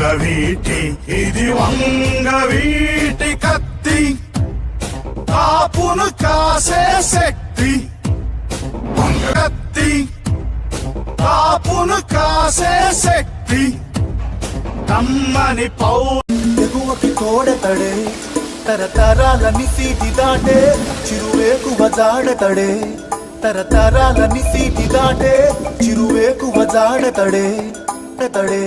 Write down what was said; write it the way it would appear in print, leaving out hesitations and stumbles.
వంగవీటి ఇది వంగవీటి కత్తి కాపును కాసే శక్తి వంగకత్తి కాపును కాసే శక్తి కమ్మని ఎగువకి తోడతడే తరతరాలని సీటి దాటే చిరువేకువ జాడతడే తరతరాలని సీటి దాటే చిరువేకువ జాడతడే తడే